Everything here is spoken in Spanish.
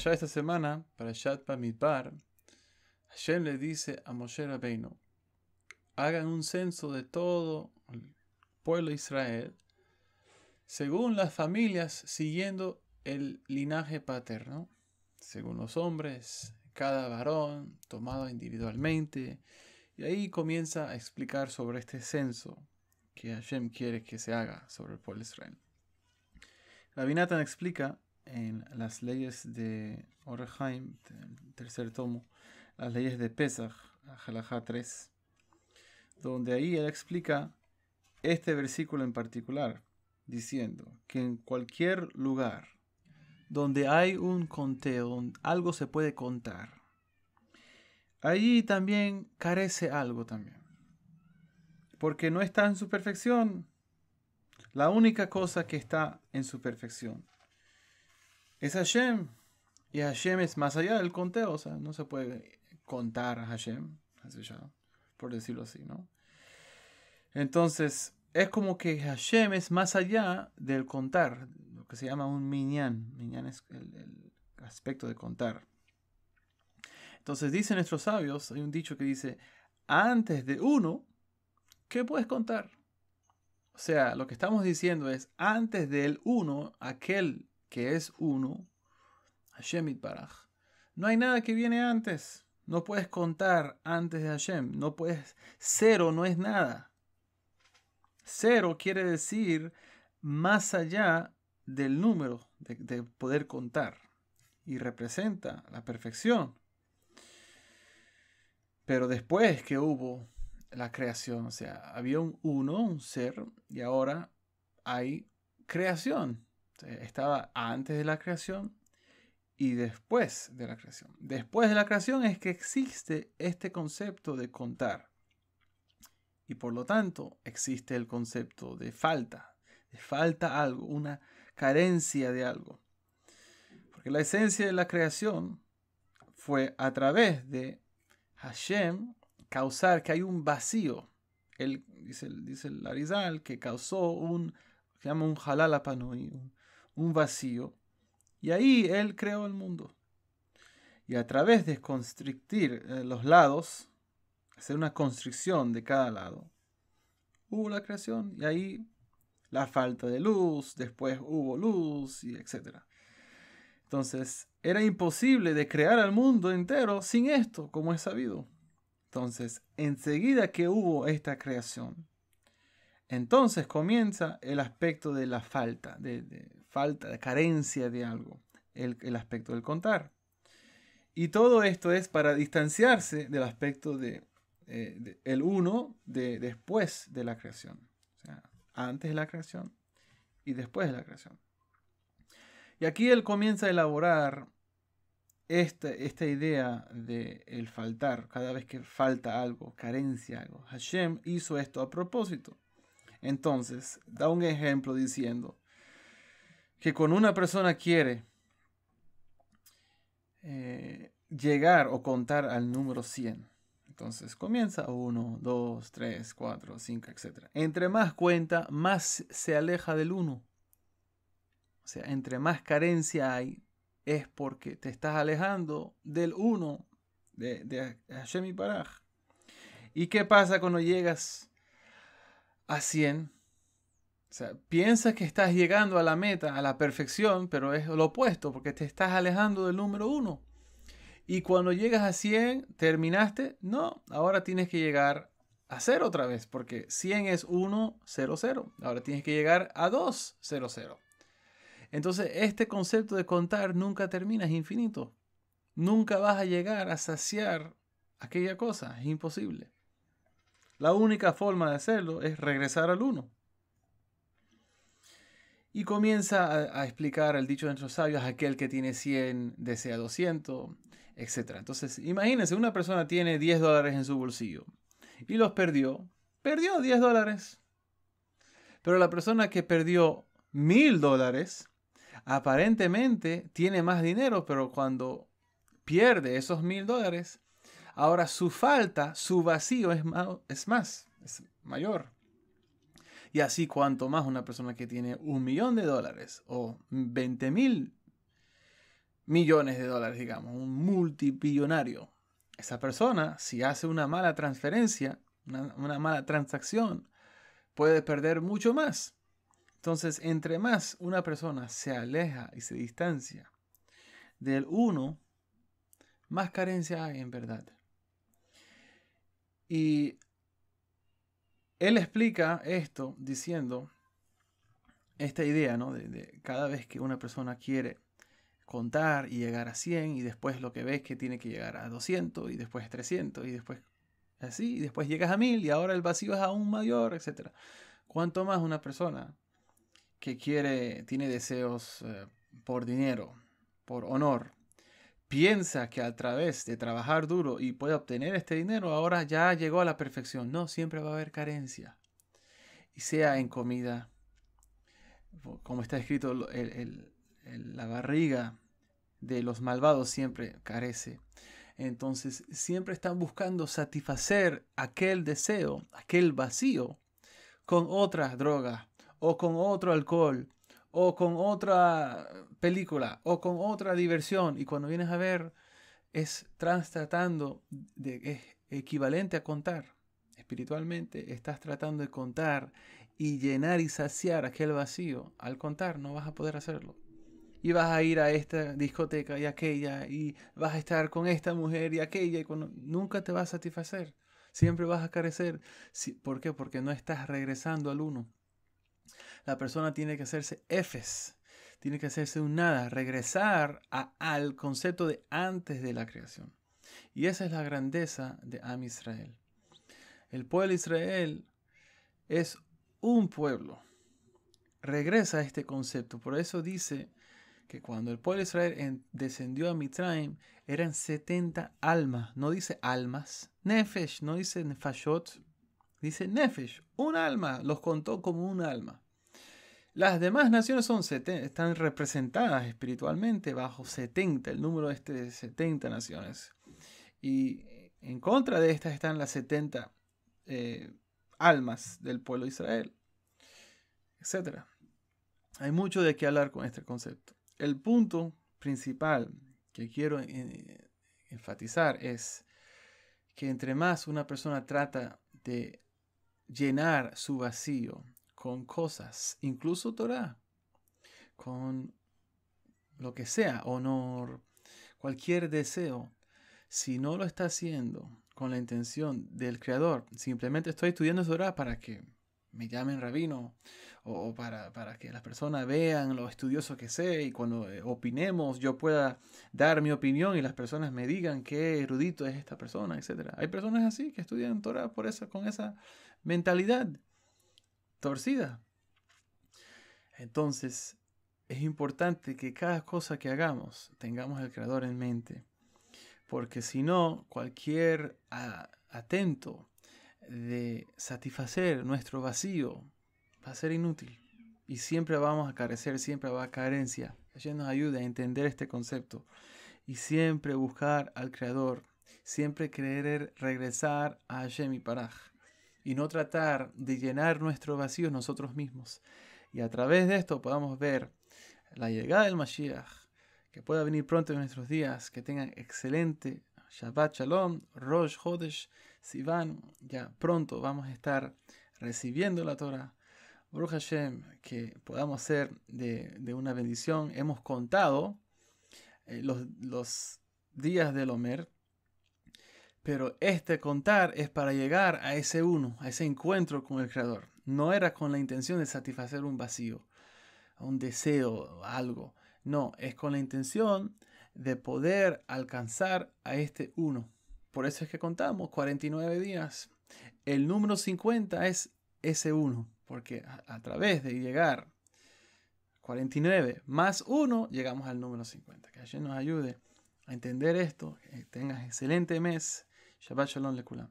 parashá esta semana, Parashat Bamidbar, Hashem le dice a Moshe Rabbeinu, hagan un censo de todo el pueblo de Israel, según las familias, siguiendo el linaje paterno, según los hombres, cada varón tomado individualmente, y ahí comienza a explicar sobre este censo que Hashem quiere que se haga sobre el pueblo de Israel. Rabbi Natan explica en las leyes de Orach Chaim, el tercer tomo, las leyes de Pesach, Halajá 3, donde ahí él explica este versículo en particular, diciendo que en cualquier lugar donde hay un conteo, donde algo se puede contar, allí también carece algo también, porque no está en su perfección. La única cosa que está en su perfección es Hashem, y Hashem es más allá del conteo, o sea, no se puede contar a Hashem, por decirlo así, ¿no? Entonces, es como que Hashem es más allá del contar, lo que se llama un minyan. Minyan es el aspecto de contar. Entonces, dicen nuestros sabios, hay un dicho que dice, antes de uno, ¿qué puedes contar? O sea, lo que estamos diciendo es, antes del uno, aquel que es uno, Hashem Yitbaraj, no hay nada que viene antes. No puedes contar antes de Hashem. No puedes, cero no es nada. Cero quiere decir más allá del número de poder contar. Y representa la perfección. Pero después que hubo la creación, o sea, había un uno, un ser, y ahora hay creación. O sea, estaba antes de la creación y después de la creación. Después de la creación es que existe este concepto de contar. Y por lo tanto existe el concepto de falta. De falta algo, una carencia de algo. Porque la esencia de la creación fue a través de Hashem causar que hay un vacío. Él, dice el Arizal, que causó se llama un halal apanui, un vacío. Y ahí él creó el mundo. Y a través de constrictir los lados, hacer una constricción de cada lado, hubo la creación. Y ahí la falta de luz, después hubo luz, y etc. Entonces, era imposible de crear al mundo entero sin esto, como es sabido. Entonces, enseguida que hubo esta creación, entonces comienza el aspecto de la falta, de carencia de algo, el aspecto del contar. Y todo esto es para distanciarse del aspecto el uno después de la creación. O sea, antes de la creación y después de la creación. Y aquí él comienza a elaborar esta idea de el faltar, cada vez que falta algo, carencia algo. Hashem hizo esto a propósito. Entonces, da un ejemplo diciendo que cuando una persona quiere llegar o contar al número 100, entonces comienza 1, 2, 3, 4, 5, etc. Entre más cuenta, más se aleja del 1. O sea, entre más carencia hay, es porque te estás alejando del 1 de Hashem Yitbaraj. ¿Y qué pasa cuando llegas a 100? O sea, piensas que estás llegando a la meta, a la perfección, pero es lo opuesto, porque te estás alejando del número 1. Y cuando llegas a 100, ¿terminaste? No, ahora tienes que llegar a 0 otra vez, porque 100 es 1, 0, 0. Ahora tienes que llegar a 2, 0, 0. Entonces, este concepto de contar nunca termina, es infinito. Nunca vas a llegar a saciar aquella cosa, es imposible. La única forma de hacerlo es regresar al 1. Y comienza a explicar el dicho de nuestros sabios, aquel que tiene 100 desea 200, etc. Entonces, imagínense, una persona tiene $10 en su bolsillo y los perdió. Perdió $10. Pero la persona que perdió $1000, aparentemente tiene más dinero, pero cuando pierde esos $1000, ahora su falta, su vacío es mayor. Y así cuanto más una persona que tiene $1.000.000 o 20.000 millones de dólares, digamos, un multibillonario. Esa persona, si hace una mala transferencia, una mala transacción, puede perder mucho más. Entonces, entre más una persona se aleja y se distancia del uno, más carencia hay en verdad. Y él explica esto diciendo esta idea, ¿no? De cada vez que una persona quiere contar y llegar a 100 y después lo que ves que tiene que llegar a 200 y después 300 y después así y después llegas a 1000 y ahora el vacío es aún mayor, etc. Cuanto más una persona que tiene deseos por dinero, por honor, piensa que a través de trabajar duro y puede obtener este dinero, ahora ya llegó a la perfección. No, siempre va a haber carencia. Y sea en comida, como está escrito, la barriga de los malvados siempre carece. Entonces siempre están buscando satisfacer aquel deseo, aquel vacío, con otra droga, o con otro alcohol, o con otra película, o con otra diversión. Y cuando vienes a ver, es equivalente a contar. Espiritualmente estás tratando de contar y llenar y saciar aquel vacío. Al contar no vas a poder hacerlo. Y vas a ir a esta discoteca y aquella, y vas a estar con esta mujer y aquella, y nunca te vas a satisfacer. Siempre vas a carecer. ¿Por qué? Porque no estás regresando al uno. La persona tiene que hacerse efes, tiene que hacerse un nada, regresar al concepto de antes de la creación. Y esa es la grandeza de Am Israel. El pueblo de Israel es un pueblo. Regresa a este concepto. Por eso dice que cuando el pueblo de Israel descendió a Mitraim, eran 70 almas. No dice almas. Nefesh, no dice nefashot. Dice nefesh, un alma. Los contó como un alma. Las demás naciones están representadas espiritualmente bajo 70, el número de 70 naciones. Y en contra de estas están las 70 almas del pueblo de Israel, etc. Hay mucho de qué hablar con este concepto. El punto principal que quiero enfatizar es que entre más una persona trata de llenar su vacío con cosas, incluso Torah, con lo que sea, honor, cualquier deseo, si no lo está haciendo con la intención del Creador, simplemente estoy estudiando Torah para que me llamen rabino, o para que las personas vean lo estudioso que sé y cuando opinemos yo pueda dar mi opinión y las personas me digan qué erudito es esta persona, etc. Hay personas así que estudian Torah con esa mentalidad torcida. Entonces, es importante que cada cosa que hagamos tengamos al Creador en mente, porque si no, cualquier atento de satisfacer nuestro vacío va a ser inútil y siempre vamos a carecer, siempre va a haber carencia. Ella nos ayuda a entender este concepto y siempre buscar al Creador, siempre querer regresar a Hashem y Paraj y no tratar de llenar nuestro vacío nosotros mismos. Y a través de esto podamos ver la llegada del Mashiach, que pueda venir pronto en nuestros días, que tengan excelente Shabbat Shalom, Rosh Chodesh, Sivan. Ya pronto vamos a estar recibiendo la Torah. Baruch Hashem, que podamos ser de una bendición. Hemos contado los días del Omer, pero este contar es para llegar a ese uno, a ese encuentro con el Creador. No era con la intención de satisfacer un vacío, un deseo, algo. No, es con la intención de poder alcanzar a este uno. Por eso es que contamos 49 días. El número 50 es ese uno, porque a través de llegar 49 más 1, llegamos al número 50. Que Hashem nos ayude a entender esto. Que tengas excelente mes. Shabbat Shalom Lekulam.